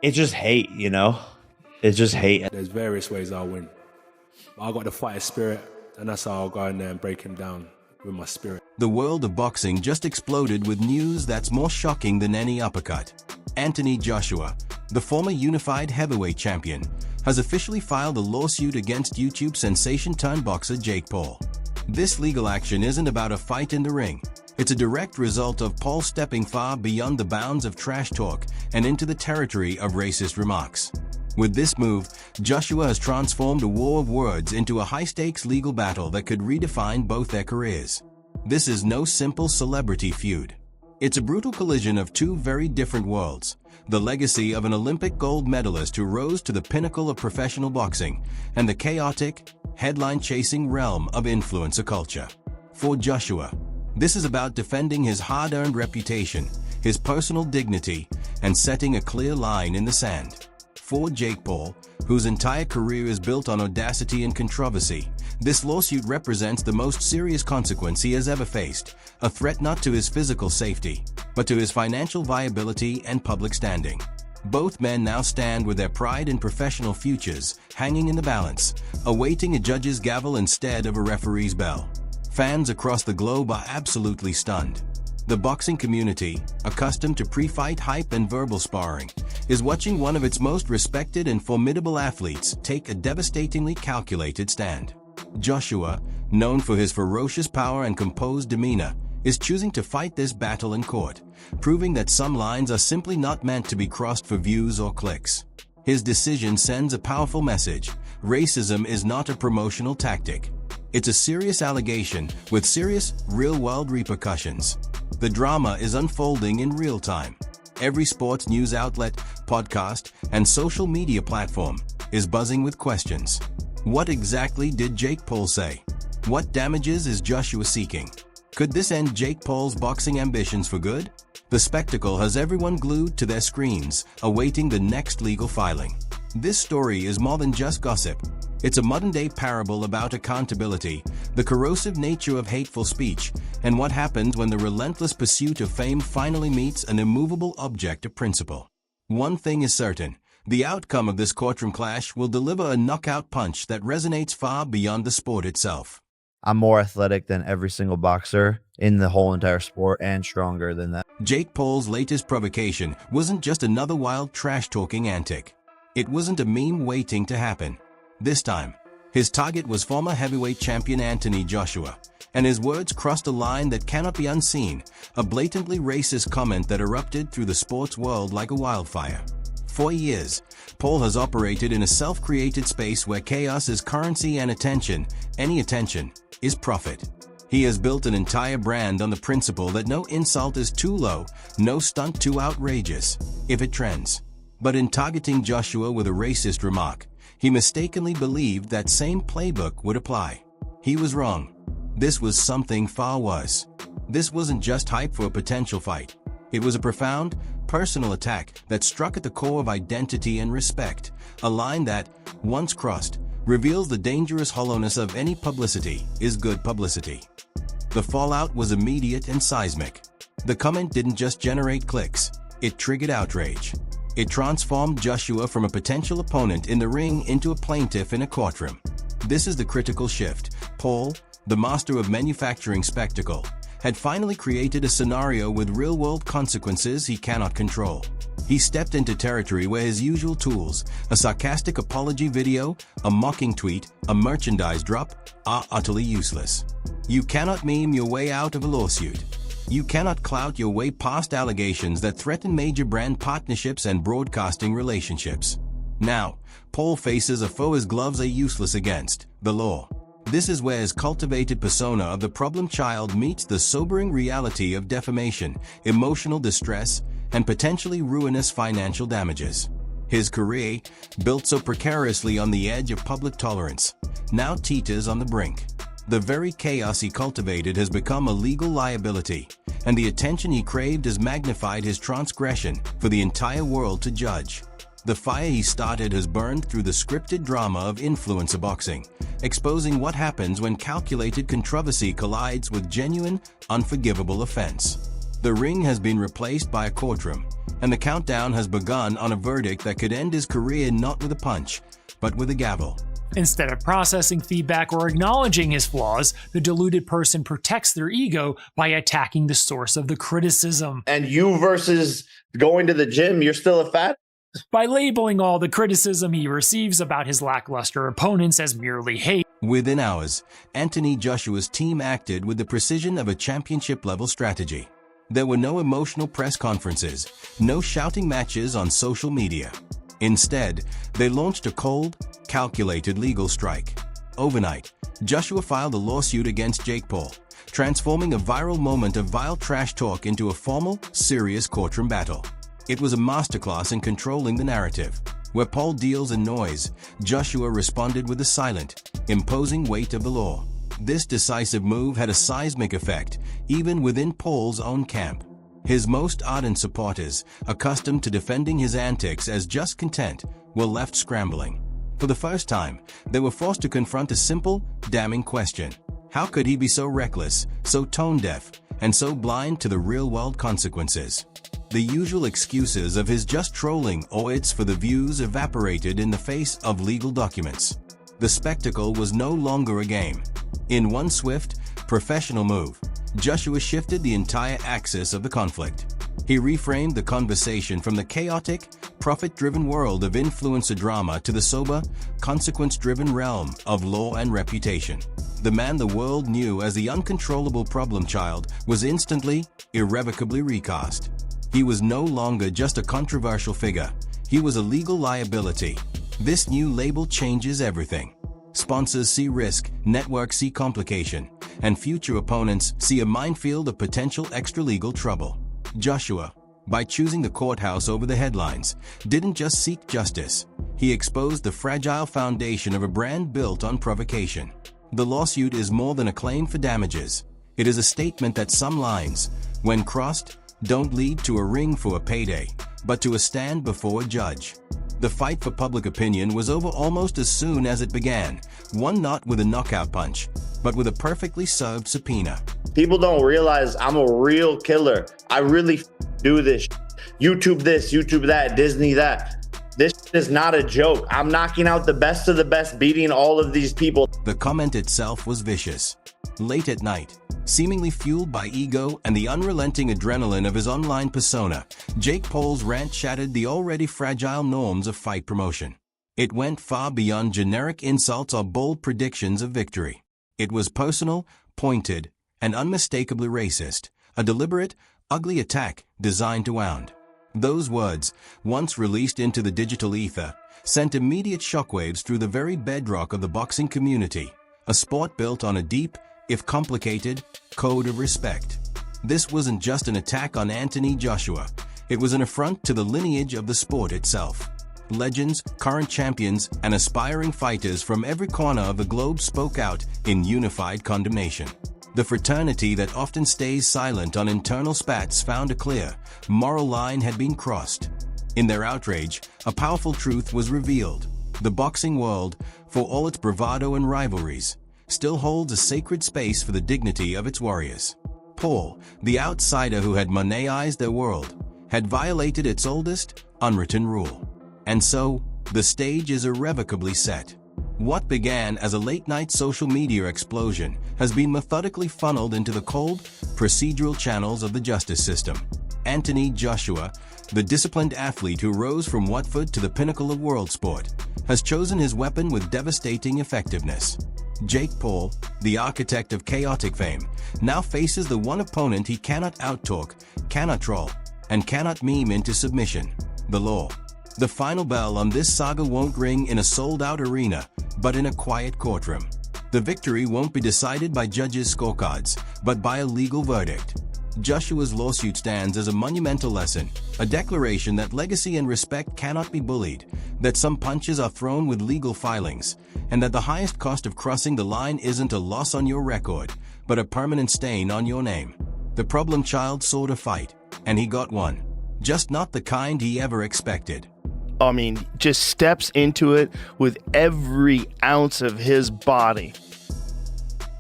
It's just hate, you know? It's just hate. There's various ways I'll win. But I got the fighter spirit, and that's how I'll go in there and break him down with my spirit. The world of boxing just exploded with news that's more shocking than any uppercut. Anthony Joshua, the former unified heavyweight champion, has officially filed a lawsuit against YouTube sensation-turned-boxer Jake Paul. This legal action isn't about a fight in the ring. It's a direct result of Paul stepping far beyond the bounds of trash talk and into the territory of racist remarks. With this move, Joshua has transformed a war of words into a high-stakes legal battle that could redefine both their careers. This is no simple celebrity feud. It's a brutal collision of two very different worlds: the legacy of an Olympic gold medalist who rose to the pinnacle of professional boxing, and the chaotic, headline-chasing realm of influencer culture. For Joshua, this is about defending his hard-earned reputation, his personal dignity, and setting a clear line in the sand. For Jake Paul, whose entire career is built on audacity and controversy, this lawsuit represents the most serious consequence he has ever faced, a threat not to his physical safety, but to his financial viability and public standing. Both men now stand with their pride and professional futures hanging in the balance, awaiting a judge's gavel instead of a referee's bell. Fans across the globe are absolutely stunned. The boxing community, accustomed to pre-fight hype and verbal sparring, is watching one of its most respected and formidable athletes take a devastatingly calculated stand. Joshua, known for his ferocious power and composed demeanor, is choosing to fight this battle in court, proving that some lines are simply not meant to be crossed for views or clicks. His decision sends a powerful message: racism is not a promotional tactic. It's a serious allegation with serious, real-world repercussions. The drama is unfolding in real time. Every sports news outlet, podcast, and social media platform is buzzing with questions. What exactly did Jake Paul say? What damages is Joshua seeking? Could this end Jake Paul's boxing ambitions for good? The spectacle has everyone glued to their screens, awaiting the next legal filing. This story is more than just gossip. It's a modern-day parable about accountability, the corrosive nature of hateful speech, and what happens when the relentless pursuit of fame finally meets an immovable object of principle. One thing is certain: the outcome of this courtroom clash will deliver a knockout punch that resonates far beyond the sport itself. I'm more athletic than every single boxer in the whole entire sport and stronger than that. Jake Paul's latest provocation wasn't just another wild trash-talking antic. It wasn't a meme waiting to happen. This time, his target was former heavyweight champion Anthony Joshua, and his words crossed a line that cannot be unseen, a blatantly racist comment that erupted through the sports world like a wildfire. For years, Paul has operated in a self-created space where chaos is currency and any attention, is profit. He has built an entire brand on the principle that no insult is too low, no stunt too outrageous, if it trends. But in targeting Joshua with a racist remark, he mistakenly believed that same playbook would apply. He was wrong. This was something far worse. This wasn't just hype for a potential fight. It was a profound, personal attack that struck at the core of identity and respect, a line that, once crossed, reveals the dangerous hollowness of any publicity is good publicity. The fallout was immediate and seismic. The comment didn't just generate clicks, it triggered outrage. It transformed Joshua from a potential opponent in the ring into a plaintiff in a courtroom. This is the critical shift. Paul, the master of manufacturing spectacle, had finally created a scenario with real-world consequences he cannot control. He stepped into territory where his usual tools, a sarcastic apology video, a mocking tweet, a merchandise drop, are utterly useless. You cannot meme your way out of a lawsuit. You cannot clout your way past allegations that threaten major brand partnerships and broadcasting relationships. Now, Paul faces a foe his gloves are useless against: the law. This is where his cultivated persona of the problem child meets the sobering reality of defamation, emotional distress, and potentially ruinous financial damages. His career, built so precariously on the edge of public tolerance, now teeters on the brink. The very chaos he cultivated has become a legal liability, and the attention he craved has magnified his transgression for the entire world to judge. The fire he started has burned through the scripted drama of influencer boxing, exposing what happens when calculated controversy collides with genuine, unforgivable offense. The ring has been replaced by a courtroom, and the countdown has begun on a verdict that could end his career not with a punch, but with a gavel. Instead of processing feedback or acknowledging his flaws, the deluded person protects their ego by attacking the source of the criticism. And you versus going to the gym, you're still a fat? By labeling all the criticism he receives about his lackluster opponents as merely hate. Within hours, Anthony Joshua's team acted with the precision of a championship-level strategy. There were no emotional press conferences, no shouting matches on social media. Instead, they launched a cold, calculated legal strike. Overnight, Joshua filed a lawsuit against Jake Paul, transforming a viral moment of vile trash talk into a formal, serious courtroom battle. It was a masterclass in controlling the narrative. Where Paul deals in noise, Joshua responded with the silent, imposing weight of the law. This decisive move had a seismic effect, even within Paul's own camp. His most ardent supporters, accustomed to defending his antics as just content, were left scrambling. For the first time, they were forced to confront a simple, damning question. How could he be so reckless, so tone-deaf, and so blind to the real-world consequences? The usual excuses of his just trolling or it's for the views evaporated in the face of legal documents. The spectacle was no longer a game. In one swift, professional move, Joshua shifted the entire axis of the conflict. He reframed the conversation from the chaotic, profit-driven world of influencer drama to the sober, consequence-driven realm of law and reputation. The man the world knew as the uncontrollable problem child was instantly, irrevocably recast. He was no longer just a controversial figure. He was a legal liability. This new label changes everything. Sponsors see risk, networks see complication, and future opponents see a minefield of potential extra-legal trouble. Joshua, by choosing the courthouse over the headlines, didn't just seek justice. He exposed the fragile foundation of a brand built on provocation. The lawsuit is more than a claim for damages. It is a statement that some lines, when crossed, don't lead to a ring for a payday, but to a stand before a judge. The fight for public opinion was over almost as soon as it began, one not with a knockout punch, but with a perfectly served subpoena. People don't realize I'm a real killer. I really do this. YouTube this, YouTube that, Disney that. This is not a joke. I'm knocking out the best of the best, beating all of these people. The comment itself was vicious. Late at night, seemingly fueled by ego and the unrelenting adrenaline of his online persona, Jake Paul's rant shattered the already fragile norms of fight promotion. It went far beyond generic insults or bold predictions of victory. It was personal, pointed, and unmistakably racist, a deliberate, ugly attack designed to wound. Those words, once released into the digital ether, sent immediate shockwaves through the very bedrock of the boxing community, a sport built on a deep, if complicated, code of respect. This wasn't just an attack on Anthony Joshua. It was an affront to the lineage of the sport itself. Legends, current champions, and aspiring fighters from every corner of the globe spoke out in unified condemnation. The fraternity that often stays silent on internal spats found a clear, moral line had been crossed. In their outrage, a powerful truth was revealed. The boxing world, for all its bravado and rivalries, still holds a sacred space for the dignity of its warriors. Paul, the outsider who had moneized their world, had violated its oldest, unwritten rule. And so, the stage is irrevocably set. What began as a late-night social media explosion has been methodically funneled into the cold, procedural channels of the justice system. Anthony Joshua, the disciplined athlete who rose from Watford to the pinnacle of world sport, has chosen his weapon with devastating effectiveness. Jake Paul, the architect of chaotic fame, now faces the one opponent he cannot out-talk, cannot troll, and cannot meme into submission: the law. The final bell on this saga won't ring in a sold-out arena, but in a quiet courtroom. The victory won't be decided by judges' scorecards, but by a legal verdict. Joshua's lawsuit stands as a monumental lesson, a declaration that legacy and respect cannot be bullied, that some punches are thrown with legal filings, and that the highest cost of crossing the line isn't a loss on your record, but a permanent stain on your name. The problem child sought a fight, and he got one. Just not the kind he ever expected. I mean, just steps into it with every ounce of his body.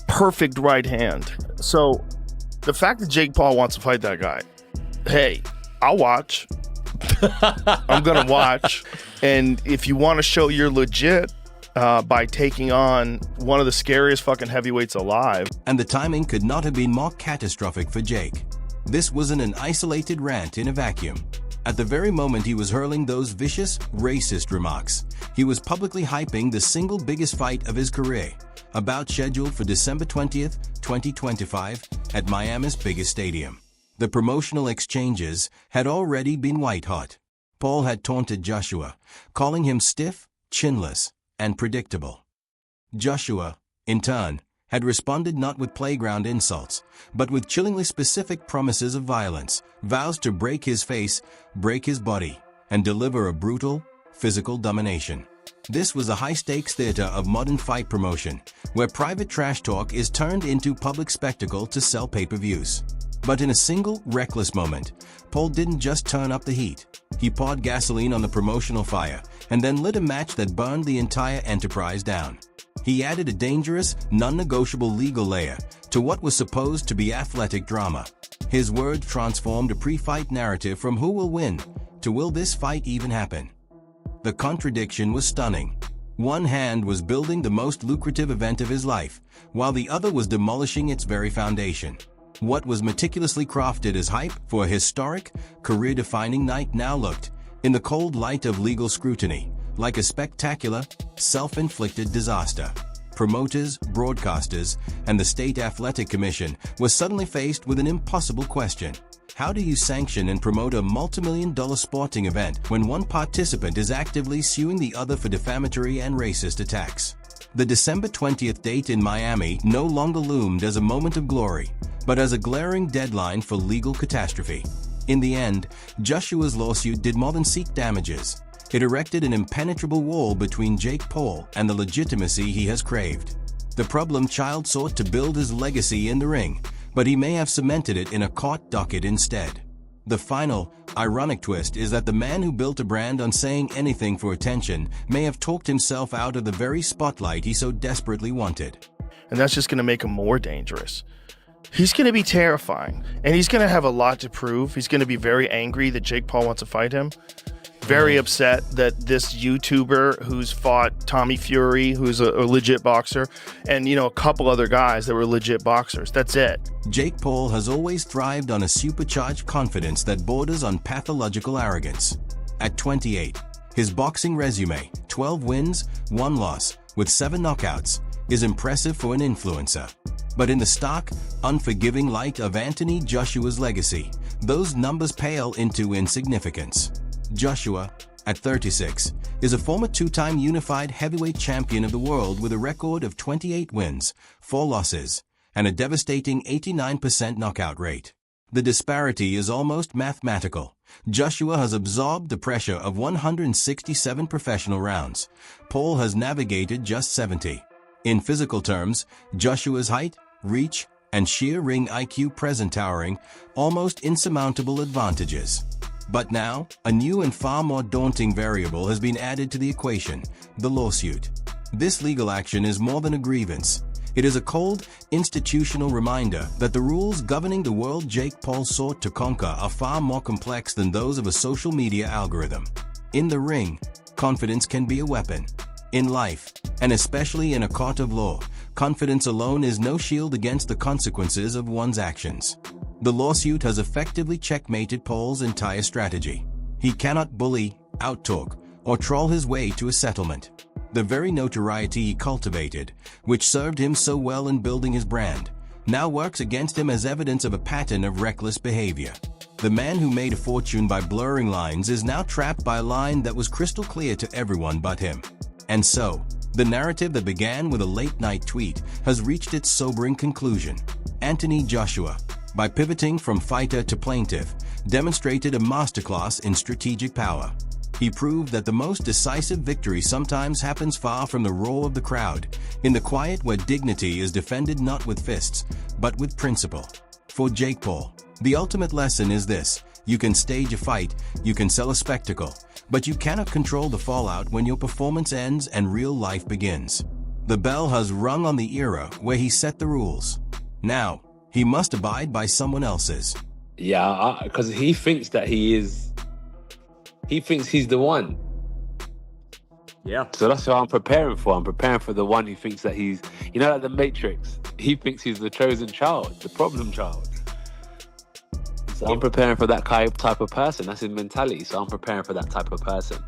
Perfect right hand. So the fact that Jake Paul wants to fight that guy, hey, I'll watch. I'm gonna watch. And if you want to show you're legit by taking on one of the scariest fucking heavyweights alive. And the timing could not have been more catastrophic for Jake. This wasn't an isolated rant in a vacuum. At the very moment he was hurling those vicious, racist remarks, he was publicly hyping the single biggest fight of his career, a bout scheduled for December 20th, 2025 at Miami's biggest stadium. The promotional exchanges had already been white-hot. Paul had taunted Joshua, calling him stiff, chinless, and predictable. Joshua, in turn, had responded not with playground insults, but with chillingly specific promises of violence, vows to break his face, break his body, and deliver a brutal, physical domination. This was a high-stakes theater of modern fight promotion, where private trash talk is turned into public spectacle to sell pay-per-views. But in a single, reckless moment, Paul didn't just turn up the heat. He poured gasoline on the promotional fire and then lit a match that burned the entire enterprise down. He added a dangerous, non-negotiable legal layer to what was supposed to be athletic drama. His words transformed a pre-fight narrative from who will win to will this fight even happen. The contradiction was stunning. One hand was building the most lucrative event of his life, while the other was demolishing its very foundation. What was meticulously crafted as hype for a historic, career-defining night now looked, in the cold light of legal scrutiny, like a spectacular, self-inflicted disaster. Promoters, broadcasters, and the State Athletic Commission were suddenly faced with an impossible question. How do you sanction and promote a multi-million-dollar sporting event when one participant is actively suing the other for defamatory and racist attacks? The December 20th date in Miami no longer loomed as a moment of glory, but as a glaring deadline for legal catastrophe. In the end, Joshua's lawsuit did more than seek damages. It erected an impenetrable wall between Jake Paul and the legitimacy he has craved. The problem child sought to build his legacy in the ring, but he may have cemented it in a court docket instead. The final, ironic twist is that the man who built a brand on saying anything for attention may have talked himself out of the very spotlight he so desperately wanted. And that's just going to make him more dangerous. He's going to be terrifying, and he's going to have a lot to prove. He's going to be very angry that Jake Paul wants to fight him. Very upset that this YouTuber who's fought Tommy Fury, who's a legit boxer, and, you know, a couple other guys that were legit boxers. That's it. Jake Paul has always thrived on a supercharged confidence that borders on pathological arrogance. At 28, his boxing resume, 12 wins, 1 loss, with 7 knockouts, is impressive for an influencer. But in the stark, unforgiving light of Anthony Joshua's legacy, those numbers pale into insignificance. Joshua, at 36, is a former 2-time unified heavyweight champion of the world with a record of 28 wins, 4 losses, and a devastating 89% knockout rate. The disparity is almost mathematical. Joshua has absorbed the pressure of 167 professional rounds. Paul has navigated just 70. In physical terms, Joshua's height, reach, and sheer ring IQ present towering almost insurmountable advantages. But now, a new and far more daunting variable has been added to the equation, the lawsuit. This legal action is more than a grievance. It is a cold, institutional reminder that the rules governing the world Jake Paul sought to conquer are far more complex than those of a social media algorithm. In the ring, confidence can be a weapon. In life, and especially in a court of law, confidence alone is no shield against the consequences of one's actions. The lawsuit has effectively checkmated Paul's entire strategy. He cannot bully, outtalk, or troll his way to a settlement. The very notoriety he cultivated, which served him so well in building his brand, now works against him as evidence of a pattern of reckless behavior. The man who made a fortune by blurring lines is now trapped by a line that was crystal clear to everyone but him. And so, the narrative that began with a late-night tweet has reached its sobering conclusion. Anthony Joshua, by pivoting from fighter to plaintiff, demonstrated a masterclass in strategic power. He proved that the most decisive victory sometimes happens far from the roar of the crowd, in the quiet where dignity is defended not with fists, but with principle. For Jake Paul, the ultimate lesson is this: you can stage a fight, you can sell a spectacle, but you cannot control the fallout when your performance ends and real life begins. The bell has rung on the era where he set the rules. Now, he must abide by someone else's. Yeah, because he thinks that he is He thinks he's the one. Yeah. So that's what I'm preparing for. I'm preparing for the one who thinks that he's, you know, like the Matrix. He thinks he's the chosen child, the problem child. So I'm preparing for that type of person. That's his mentality. So I'm preparing for that type of person.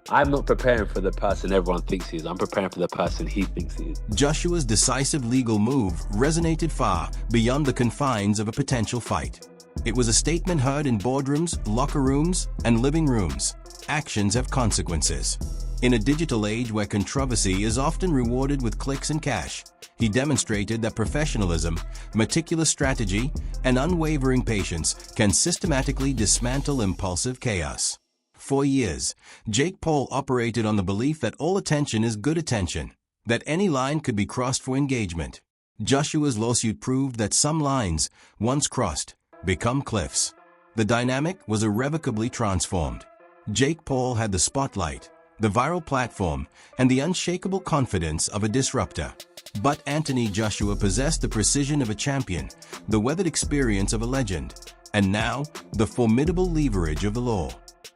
I'm not preparing for the person everyone thinks he is. I'm preparing for the person he thinks he is. Joshua's decisive legal move resonated far beyond the confines of a potential fight. It was a statement heard in boardrooms, locker rooms, and living rooms. Actions have consequences. In a digital age where controversy is often rewarded with clicks and cash, he demonstrated that professionalism, meticulous strategy, and unwavering patience can systematically dismantle impulsive chaos. For years, Jake Paul operated on the belief that all attention is good attention, that any line could be crossed for engagement. Joshua's lawsuit proved that some lines, once crossed, become cliffs. The dynamic was irrevocably transformed. Jake Paul had the spotlight, the viral platform, and the unshakable confidence of a disruptor. But Anthony Joshua possessed the precision of a champion, the weathered experience of a legend, and now the formidable leverage of the law.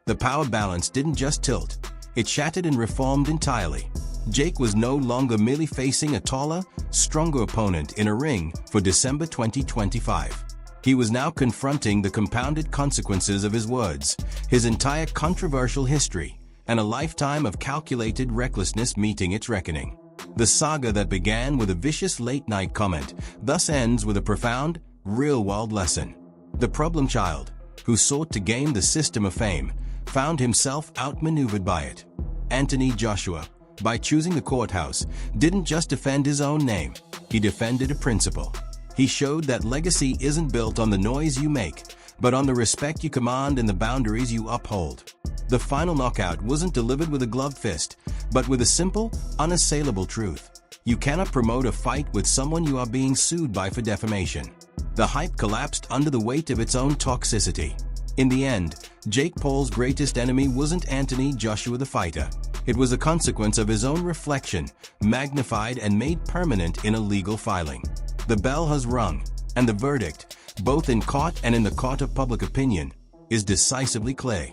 The power balance didn't just tilt, it shattered and reformed entirely. Jake was no longer merely facing a taller, stronger opponent in a ring for December 2025. He was now confronting the compounded consequences of his words, his entire controversial history, and a lifetime of calculated recklessness meeting its reckoning. The saga that began with a vicious late-night comment thus ends with a profound, real-world lesson. The problem child, who sought to game the system of fame, found himself outmaneuvered by it. Anthony Joshua, by choosing the courthouse, didn't just defend his own name, he defended a principle. He showed that legacy isn't built on the noise you make, but on the respect you command and the boundaries you uphold. The final knockout wasn't delivered with a gloved fist, but with a simple, unassailable truth. You cannot promote a fight with someone you are being sued by for defamation. The hype collapsed under the weight of its own toxicity. In the end, Jake Paul's greatest enemy wasn't Anthony Joshua the fighter. It was a consequence of his own reflection, magnified and made permanent in a legal filing. The bell has rung, and the verdict, both in court and in the court of public opinion, is decisively clear.